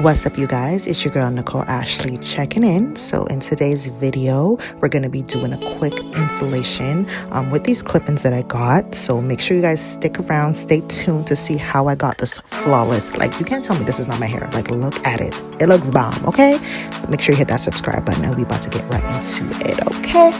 What's up, you guys? It's your girl Nicole Ashley checking in. So in today's video, we're going to be doing a quick installation with these clip-ins that I got. So make sure you guys stick around, stay tuned to see how I got this flawless. Like, you can't tell me this is not my hair. Like, look at it. It looks bomb, okay? But make sure you hit that subscribe button and we about to get right into it, okay?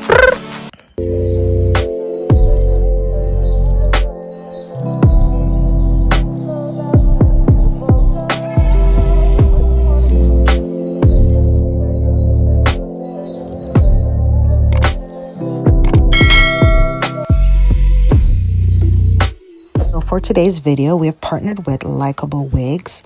For today's video, we have partnered with Likablewig.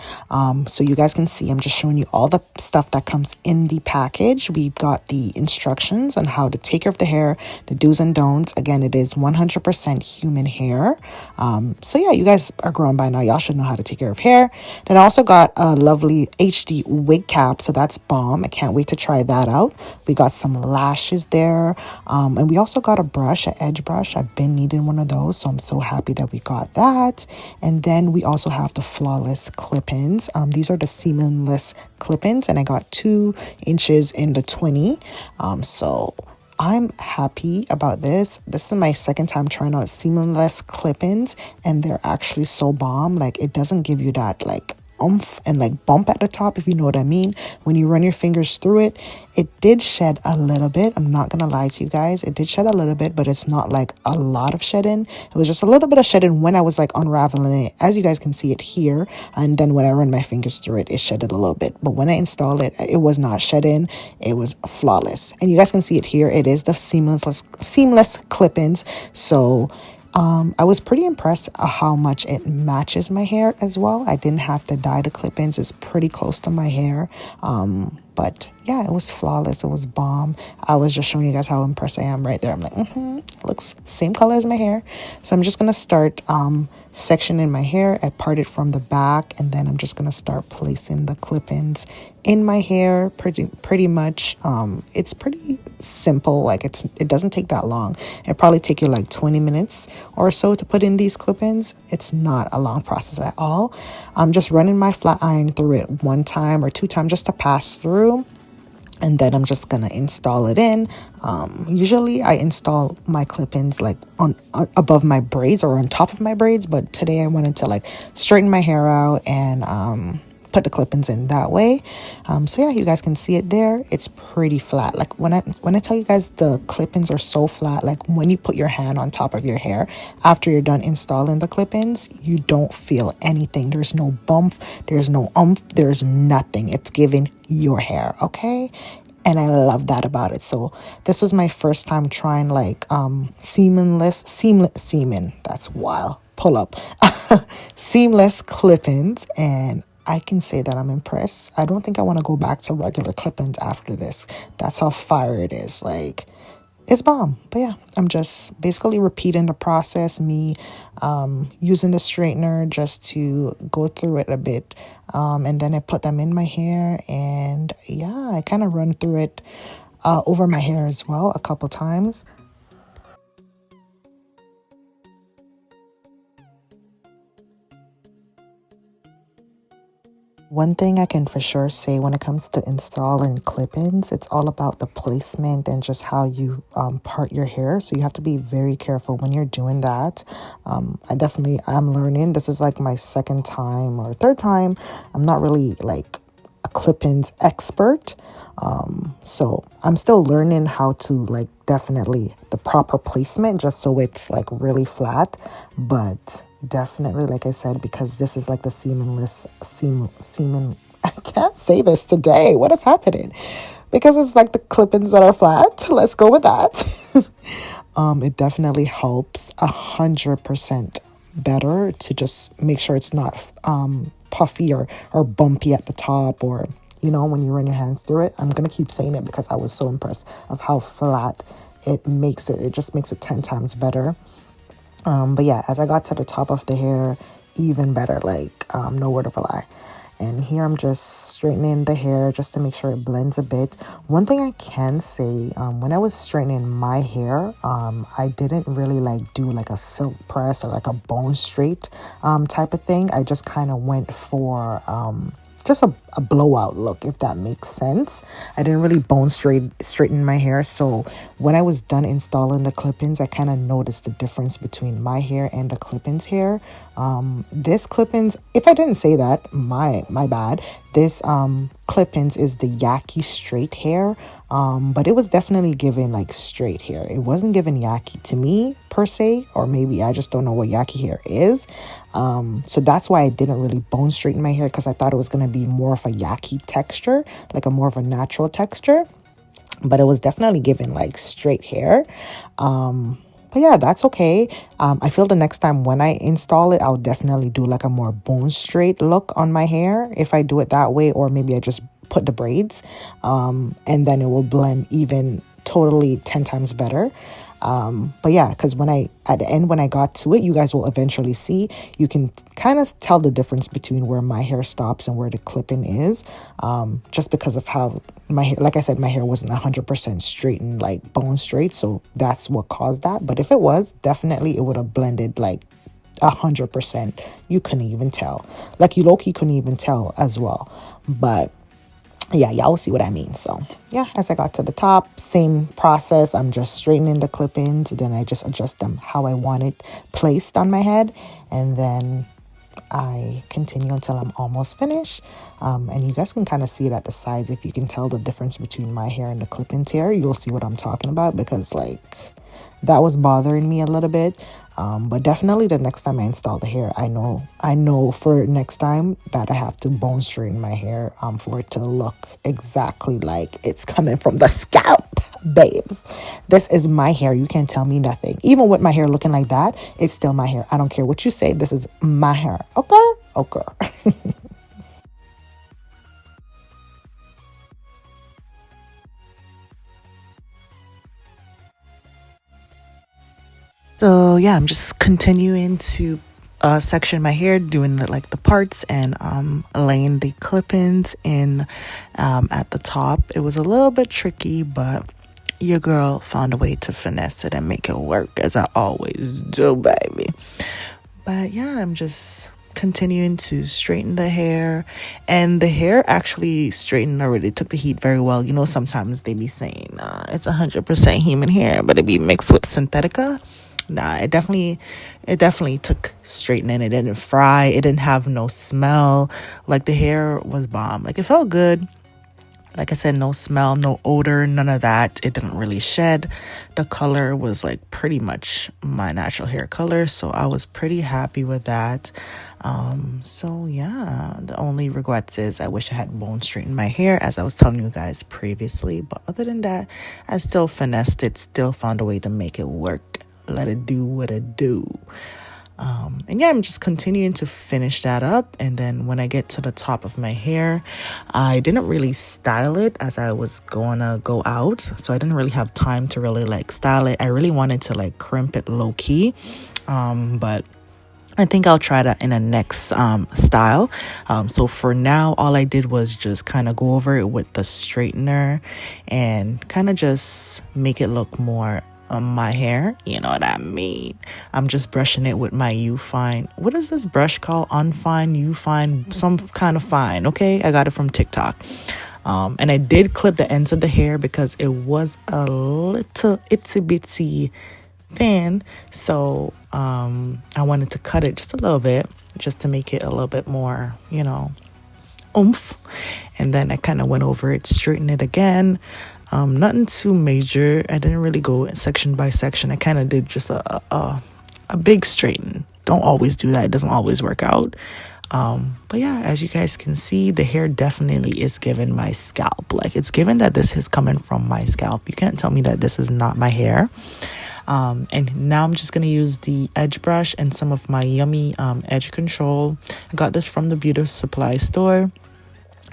So you guys can see, I'm just showing you all the stuff that comes in the package. We've got the instructions on how to take care of the hair, the do's and don'ts. Again, it is 100% human hair. So yeah, you guys are grown by now. Y'all should know how to take care of hair. Then I also got a lovely HD wig cap. So that's bomb. I can't wait to try that out. We got some lashes there. And we also got a brush, an edge brush. I've been needing one of those. So I'm so happy that we got that. And then we also have the flawless clip-ins. These are the seamless clip-ins, and I got 2 inches in the 20. So I'm happy about this. This is my second time trying out seamless clip-ins, and they're actually so bomb. Like, it doesn't give you that like oomph and like bump at the top, if you know what I mean. When you run your fingers through it, it did shed a little bit. I'm not gonna lie to you guys, it did shed a little bit, but it's not like a lot of shedding. It was just a little bit of shedding when I was like unraveling it, as you guys can see it here. And then when I run my fingers through it, it shedded a little bit. But when I installed it, it was not shedding. It was flawless. And you guys can see it here. It is the seamless clip-ins. So I was pretty impressed at how much it matches my hair as well. I didn't have to dye the clip-ins. It's pretty close to my hair. But yeah, it was flawless. It was bomb. I was just showing you guys how impressed I am right there. I'm like, it looks same color as my hair. So I'm just going to start sectioning my hair. I parted from the back, and then I'm just going to start placing the clip-ins in my hair pretty much. It's pretty simple. Like, it doesn't take that long. It probably take you like 20 minutes or so to put in these clip-ins. It's not a long process at all. I'm just running my flat iron through it 1 time or 2 times just to pass through. And then I'm just gonna install it in. Usually I install my clip-ins like on above my braids or on top of my braids, but today I wanted to like straighten my hair out and put the clip-ins in that way. So yeah, you guys can see it there. It's pretty flat. Like when I tell you guys the clip-ins are so flat, like when you put your hand on top of your hair after you're done installing the clip-ins, you don't feel anything. There's no bump, there's no oomph, there's nothing. It's giving your hair, okay? And I love that about it. So this was my first time trying like seamless, that's wild, pull up, seamless clip-ins, and I can say that I'm impressed. I don't think I want to go back to regular clip-ins after this. That's how fire it is. Like, it's bomb. But yeah, I'm just basically repeating the process, me using the straightener just to go through it a bit. And then I put them in my hair, and yeah, I kind of run through it over my hair as well a couple times. One thing I can for sure say when it comes to installing clip-ins, it's all about the placement and just how you part your hair. So you have to be very careful when you're doing that. I'm learning. This is like my 2nd time or 3rd time. I'm not really like a clip-ins expert. So I'm still learning how to like definitely the proper placement just so it's like really flat. But definitely, like I said, because this is like the seamless I can't say this today. What is happening? Because it's like the clip-ins that are flat. Let's go with that. It definitely helps 100% better to just make sure it's not puffy or bumpy at the top, or you know, when you run your hands through it. I'm gonna keep saying it because I was so impressed of how flat it makes it. It just makes it 10 times better. But yeah, as I got to the top of the hair, even better, like no word of a lie. And here I'm just straightening the hair just to make sure it blends a bit. One thing I can say, when I was straightening my hair, I didn't really like do like a silk press or like a bone straight type of thing. I just kind of went for just a blowout look, if that makes sense. I didn't really straighten my hair, so when I was done installing the clip-ins, I kind of noticed the difference between my hair and the clip-ins hair. This clip-ins, if I didn't say that, my bad. This clip-ins is the Yaki straight hair, but it was definitely given like straight hair. It wasn't given Yaki to me per se, or maybe I just don't know what Yaki hair is. So that's why I didn't really bone straighten my hair, because I thought it was going to be more of a Yaki texture, like a more of a natural texture, but it was definitely given like straight hair. But yeah, that's okay. I feel the next time when I install it, I'll definitely do like a more bone straight look on my hair if I do it that way, or maybe I just put the braids, and then it will blend even totally 10 times better. But yeah, because at the end, when I got to it, you guys will eventually see, you can kind of tell the difference between where my hair stops and where the clip-in is, just because of how my hair, like I said, my hair wasn't 100% straightened, like bone straight. So that's what caused that. But if it was, definitely it would have blended like 100%. You couldn't even tell. Like you low-key couldn't even tell as well. But yeah, y'all will see what I mean. So yeah, as I got to the top, same process. I'm just straightening the clip-ins, then I just adjust them how I want it placed on my head, and then I continue until I'm almost finished. And you guys can kind of see it at the sides. If you can tell the difference between my hair and the clip-ins hair, you'll see what I'm talking about, because like that was bothering me a little bit. But definitely the next time I install the hair, I know for next time that I have to bone straighten my hair for it to look exactly like it's coming from the scalp, babes. This is my hair. You can't tell me nothing. Even with my hair looking like that, it's still my hair. I don't care what you say. This is my hair. Okay? Okay. So yeah, I'm just continuing to section my hair, doing like the parts, and laying the clip-ins in at the top. It was a little bit tricky, but your girl found a way to finesse it and make it work, as I always do, baby. But yeah, I'm just continuing to straighten the hair, and the hair actually straightened already, took the heat very well. You know, sometimes they be saying it's 100% human hair, but it be mixed with synthetica. Nah, it definitely took straightening. It didn't fry. It didn't have no smell. Like the hair was bomb. Like it felt good. Like I said, no smell, no odor, none of that. It didn't really shed. The color was like pretty much my natural hair color. So I was pretty happy with that. So yeah, the only regrets is I wish I had bone straightened my hair, as I was telling you guys previously. But other than that, I still finessed it, still found a way to make it work. Let it do what it do. And yeah, I'm just continuing to finish that up. And then when I get to the top of my hair, I didn't really style it as I was gonna go out. So I didn't really have time to really like style it. I really wanted to like crimp it low key. But I think I'll try that in a next style. So for now, all I did was just kind of go over it with the straightener and kind of just make it look more my hair, you know what I mean. I'm just brushing it with my U-Fine. What is this brush called? Unfine, U-Fine, some kind of fine. Okay, I got it from TikTok. And I did clip the ends of the hair because it was a little itsy bitsy thin, so I wanted to cut it just a little bit, just to make it a little bit more, you know, oomph. And then I kind of went over it, straightened it again. Nothing too major. I didn't really go section by section. I kind of did just a big straighten. Don't always do that. It doesn't always work out. But yeah, as you guys can see, the hair definitely is given my scalp. Like it's given that this is coming from my scalp. You can't tell me that this is not my hair. And now I'm just going to use the edge brush and some of my yummy edge control. I got this from the beauty supply store.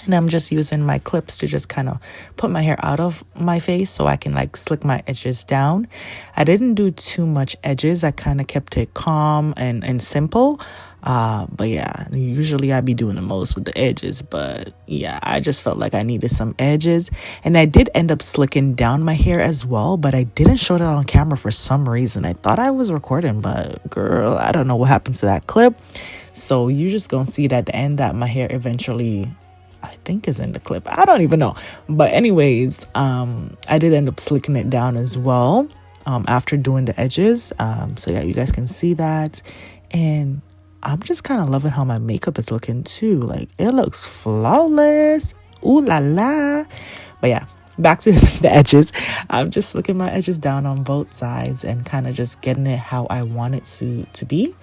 And I'm just using my clips to just kind of put my hair out of my face so I can like slick my edges down. I didn't do too much edges. I kind of kept it calm and simple. But yeah, usually I be doing the most with the edges. But yeah, I just felt like I needed some edges. And I did end up slicking down my hair as well. But I didn't show that on camera for some reason. I thought I was recording, but girl, I don't know what happened to that clip. So you're just going to see it at the end that my hair eventually think is in the clip. I don't even know. But anyways, I did end up slicking it down as well after doing the edges. So yeah, you guys can see that. And I'm just kind of loving how my makeup is looking too. Like, it looks flawless. Ooh la la. But yeah, back to the edges. I'm just slicking my edges down on both sides and kind of just getting it how I want it to be.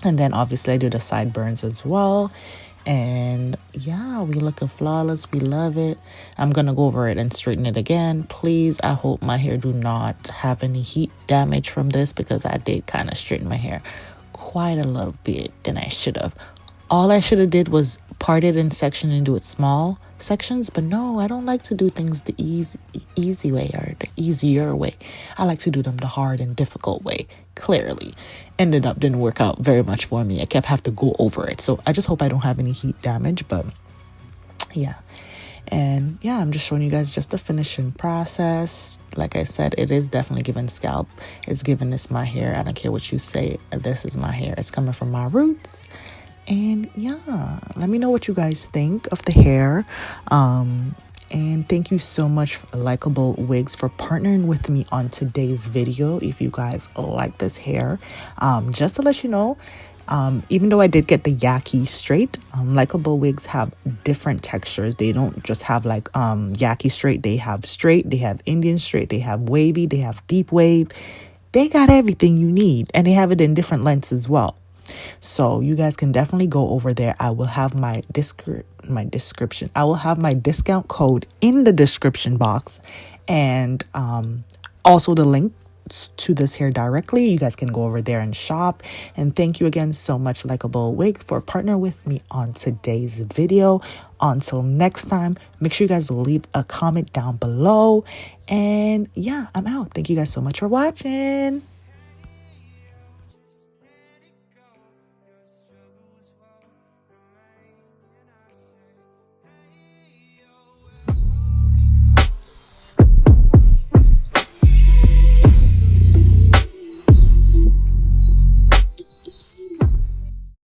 And then obviously I do the sideburns as well. And yeah, we looking flawless. We love it. I'm gonna go over it and straighten it again. Please, I hope my hair do not have any heat damage from this, because I did kind of straighten my hair quite a little bit than I should have. All I should have did was part it in section and do it small sections. But no, I don't like to do things the easy way, or the easier way. I like to do them the hard and difficult way. Clearly didn't work out very much for me. I kept having to go over it. So I just hope I don't have any heat damage. But yeah. And yeah, I'm just showing you guys just the finishing process. Like I said, it is definitely giving scalp. It's giving this my hair. I don't care what you say. This is my hair. It's coming from my roots. And yeah, let me know what you guys think of the hair. And thank you so much, Likeable Wigs, for partnering with me on today's video. If you guys like this hair, just to let you know, even though I did get the Yaki straight, Likeable Wigs have different textures. They don't just have like Yaki straight. They have straight, they have Indian straight, they have wavy, they have deep wave. They got everything you need, and they have it in different lengths as well. So you guys can definitely go over there. I will have my description. I will have my discount code in the description box, and also the link to this hair directly. You guys can go over there and shop. And thank you again so much, Likeable Wig, for partnering with me on today's video. Until next time, make sure you guys leave a comment down below. And yeah, I'm out. Thank you guys so much for watching.